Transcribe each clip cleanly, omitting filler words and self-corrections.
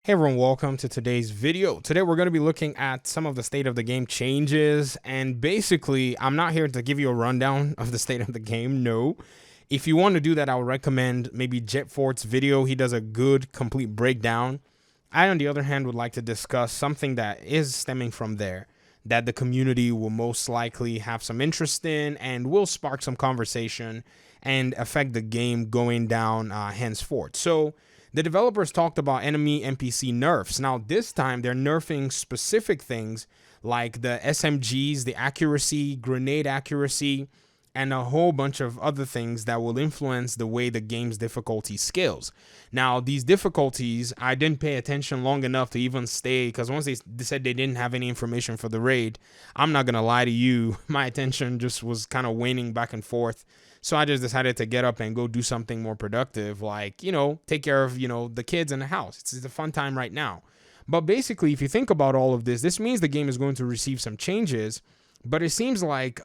Hey everyone, welcome to today's video. Today we're going to be looking at some of the state of the game changes, and basically I'm not here to give you a rundown of the state of the game. No. If you want to do that, I would recommend maybe Jetfort's video. He does a good complete breakdown. I, on the other hand, would like to discuss something that is stemming from there that the community will most likely have some interest in and will spark some conversation and affect the game going down henceforth. So the developers talked about enemy NPC nerfs. Now, this time they're nerfing specific things like the SMGs, the accuracy, grenade accuracy, and a whole bunch of other things that will influence the way the game's difficulty scales. Now, these difficulties, I didn't pay attention long enough to even stay, because once they said they didn't have any information for the raid, I'm not going to lie to you, my attention just was kind of waning back and forth. So I just decided to get up and go do something more productive, like, take care of, the kids in the house. It's a fun time right now. But basically, if you think about all of this, this means the game is going to receive some changes. But it seems like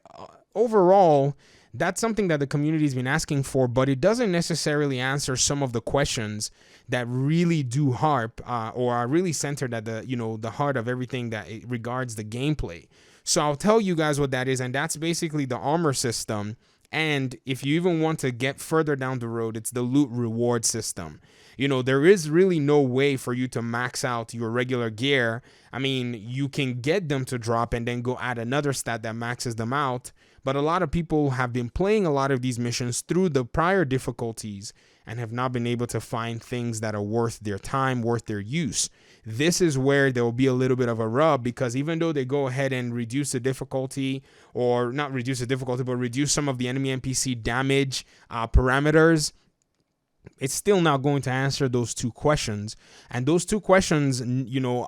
overall, that's something that the community's been asking for, but it doesn't necessarily answer some of the questions that really do harp or are really centered at the heart of everything that it regards the gameplay. So I'll tell you guys what that is, and that's basically the armor system. And if you even want to get further down the road, it's the loot reward system. There is really no way for you to max out your regular gear. I mean, you can get them to drop and then go add another stat that maxes them out. But a lot of people have been playing a lot of these missions through the prior difficulties and have not been able to find things that are worth their time, worth their use. This is where there will be a little bit of a rub, because even though they go ahead and reduce the difficulty, or not reduce the difficulty, but reduce some of the enemy NPC damage parameters, it's still not going to answer those two questions. And those two questions,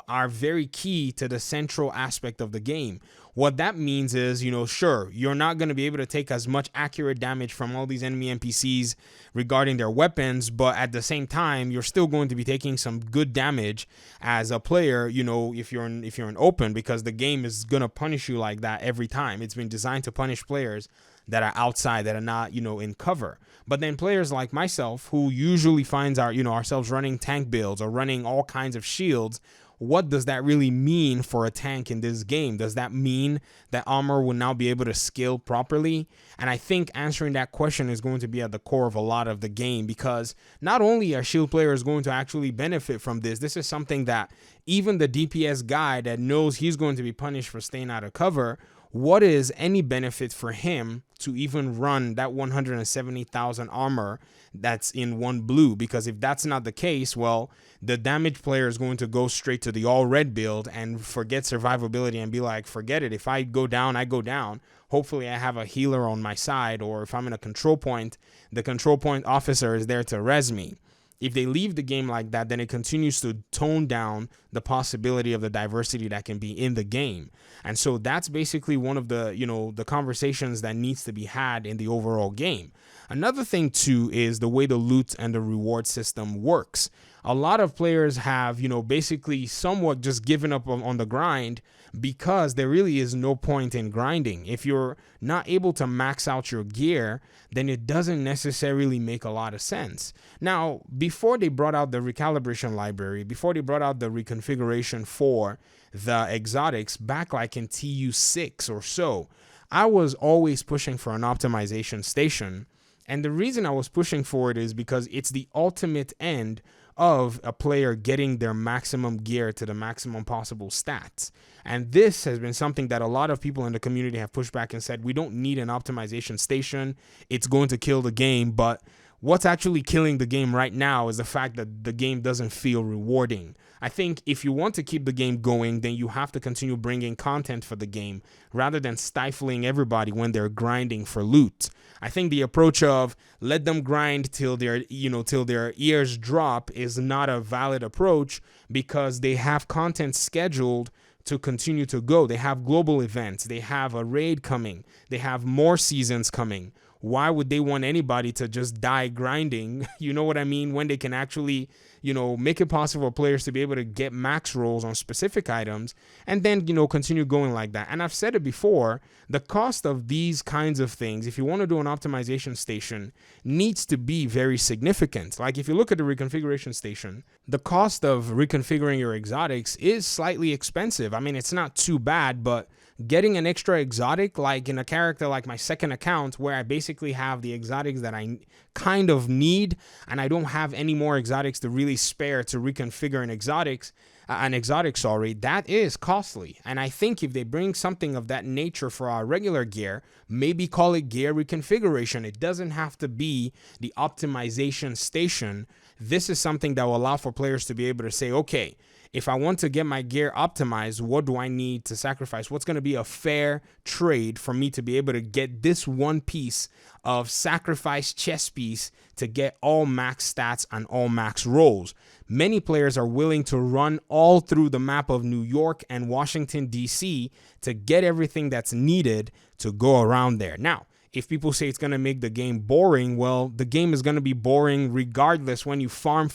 are very key to the central aspect of the game. What that means is, sure, you're not going to be able to take as much accurate damage from all these enemy NPCs regarding their weapons, but at the same time, you're still going to be taking some good damage as a player, if you're in open, because the game is going to punish you like that every time. It's been designed to punish players that are outside, that are not, in cover. But then players like myself, who usually finds ourselves running tank builds or running all kinds of shields, what does that really mean for a tank in this game? Does that mean that Armour will now be able to scale properly? And I think answering that question is going to be at the core of a lot of the game, because not only are shield players going to actually benefit from this, this is something that even the DPS guy that knows he's going to be punished for staying out of cover, what is any benefit for him to even run that 170,000 armor that's in one blue? Because if that's not the case, well, the damage player is going to go straight to the all red build and forget survivability and be like, forget it. If I go down, I go down. Hopefully I have a healer on my side, or if I'm in a control point, the control point officer is there to res me. If they leave the game like that, then it continues to tone down the possibility of the diversity that can be in the game. And so that's basically one of the, the conversations that needs to be had in the overall game. Another thing too is the way the loot and the reward system works. A lot of players have, basically somewhat just given up on the grind, because there really is no point in grinding. If you're not able to max out your gear, then it doesn't necessarily make a lot of sense. Now, before they brought out the recalibration library, before they brought out the reconfiguration for the exotics back like in TU6 or so, I was always pushing for an optimization station. And the reason I was pushing for it is because it's the ultimate end of a player getting their maximum gear to the maximum possible stats. And this has been something that a lot of people in the community have pushed back and said, we don't need an optimization station. It's going to kill the game. But what's actually killing the game right now is the fact that the game doesn't feel rewarding. I think if you want to keep the game going, then you have to continue bringing content for the game rather than stifling everybody when they're grinding for loot. I think the approach of let them grind till their ears drop is not a valid approach, because they have content scheduled to continue to go. They have global events. They have a raid coming. They have more seasons coming. why would they want anybody to just die grinding? You know what I mean? When they can actually, make it possible for players to be able to get max rolls on specific items and then, continue going like that. And I've said it before, the cost of these kinds of things, if you want to do an optimization station, needs to be very significant. Like if you look at the reconfiguration station, the cost of reconfiguring your exotics is slightly expensive. I mean, it's not too bad, but getting an extra exotic, like in a character like my second account, where I basically have the exotics that I kind of need, and I don't have any more exotics to really spare to reconfigure an exotic, sorry, that is costly. And I think if they bring something of that nature for our regular gear, maybe call it gear reconfiguration. It doesn't have to be the optimization station. This is something that will allow for players to be able to say, okay, if I want to get my gear optimized, what do I need to sacrifice? What's going to be a fair trade for me to be able to get this one piece of sacrifice chess piece to get all max stats and all max rolls? Many players are willing to run all through the map of New York and Washington, D.C. to get everything that's needed to go around there. Now, if people say it's going to make the game boring, well, the game is going to be boring regardless when you farm,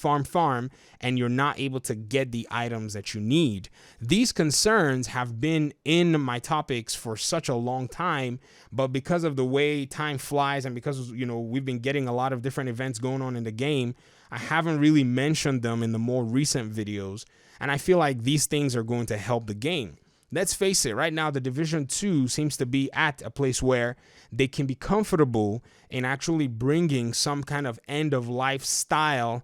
and you're not able to get the items that you need. These concerns have been in my topics for such a long time, but because of the way time flies and because, we've been getting a lot of different events going on in the game, I haven't really mentioned them in the more recent videos, and I feel like these things are going to help the game. Let's face it, right now, the Division 2 seems to be at a place where they can be comfortable in actually bringing some kind of end-of-life style,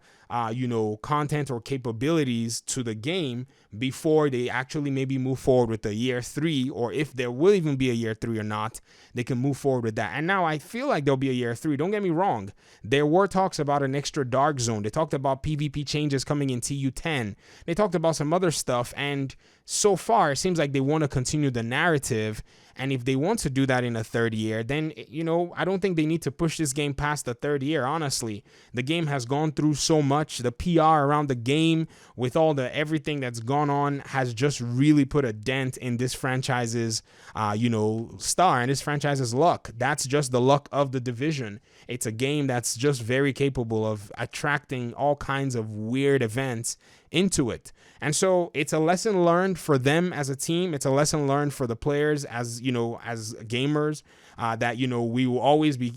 content or capabilities to the game before they actually maybe move forward with the year 3, or if there will even be a year 3 or not, they can move forward with that. And now I feel like there'll be a year 3. Don't get me wrong. There were talks about an extra dark zone. They talked about PvP changes coming in TU10. They talked about some other stuff, and so far it seems like they want to continue the narrative. And if they want to do that in a third year, then, I don't think they need to push this game past the third year, honestly. The game has gone through so much. The PR around the game with all the everything that's gone on has just really put a dent in this franchise's, star and this franchise's luck. That's just the luck of the Division. It's a game that's just very capable of attracting all kinds of weird events into it. And so it's a lesson learned for them as a team. It's a lesson learned for the players as gamers, that, we will always be,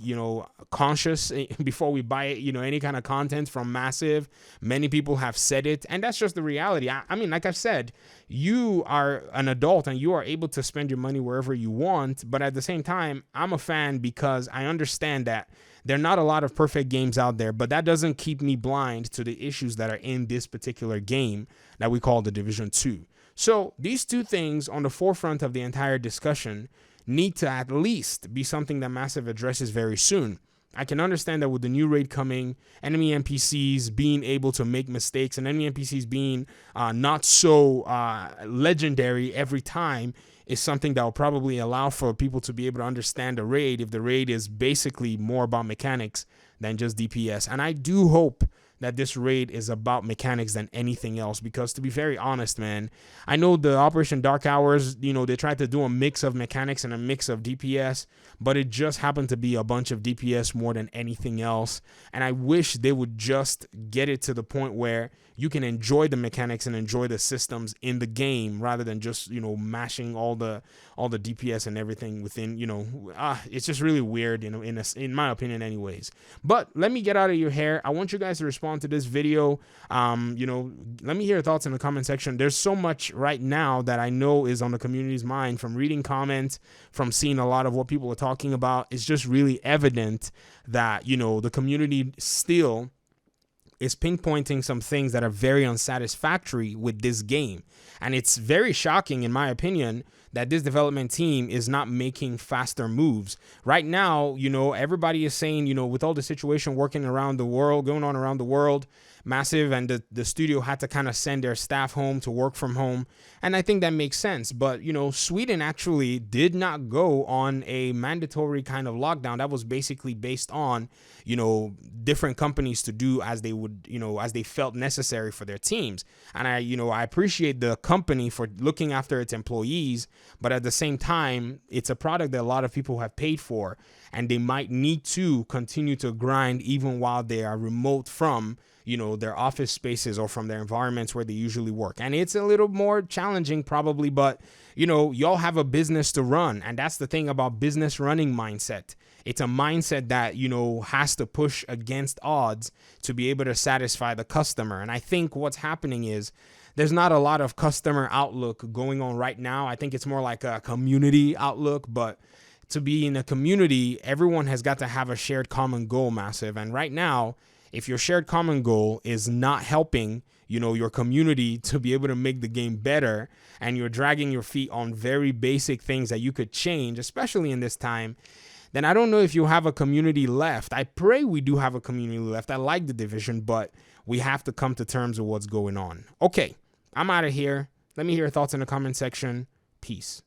conscious before we buy, any kind of content from Massive. Many people have said it, and that's just the reality. I mean, like I've said, you are an adult and you are able to spend your money wherever you want. But at the same time, I'm a fan because I understand that there are not a lot of perfect games out there, but that doesn't keep me blind to the issues that are in this particular game that we call the Division 2. So these two things on the forefront of the entire discussion need to at least be something that Massive addresses very soon. I can understand that with the new raid coming, enemy NPCs being able to make mistakes and enemy NPCs being not so legendary every time is something that will probably allow for people to be able to understand the raid if the raid is basically more about mechanics than just DPS. And I do hope that this raid is about mechanics than anything else, because to be very honest, man, I know the Operation Dark Hours, they tried to do a mix of mechanics and a mix of DPS, but it just happened to be a bunch of DPS more than anything else. And I wish they would just get it to the point where you can enjoy the mechanics and enjoy the systems in the game rather than just, mashing all the DPS and everything within, it's just really weird, in my opinion anyways. But let me get out of your hair. I want you guys to respond to this video. Let me hear your thoughts in the comment section. There's so much right now that I know is on the community's mind, from reading comments, from seeing a lot of what people are talking about. It's just really evident that, the community still is pinpointing some things that are very unsatisfactory with this game. And it's very shocking, in my opinion, that this development team is not making faster moves. Right now, everybody is saying, with all the situation going on around the world, massive, and the studio had to kind of send their staff home to work from home. And I think that makes sense. But, you know, Sweden actually did not go on a mandatory kind of lockdown. That was basically based on, you know, different companies to do as they would, you know, as they felt necessary for their teams. And I appreciate the company for looking after its employees, but at the same time, it's a product that a lot of people have paid for, and they might need to continue to grind even while they are remote from, you know, their office spaces or from their environments where they usually work. And it's a little more challenging probably, but, you know, y'all have a business to run. And that's the thing about business running mindset. It's a mindset that, you know, has to push against odds to be able to satisfy the customer. And I think what's happening is there's not a lot of customer outlook going on right now. I think it's more like a community outlook, but to be in a community, everyone has got to have a shared common goal, massive. And right now, if your shared common goal is not helping, you know, your community to be able to make the game better, and you're dragging your feet on very basic things that you could change, especially in this time, then I don't know if you have a community left. I pray we do have a community left. I like the division, but we have to come to terms with what's going on. Okay, I'm out of here. Let me hear your thoughts in the comment section. Peace.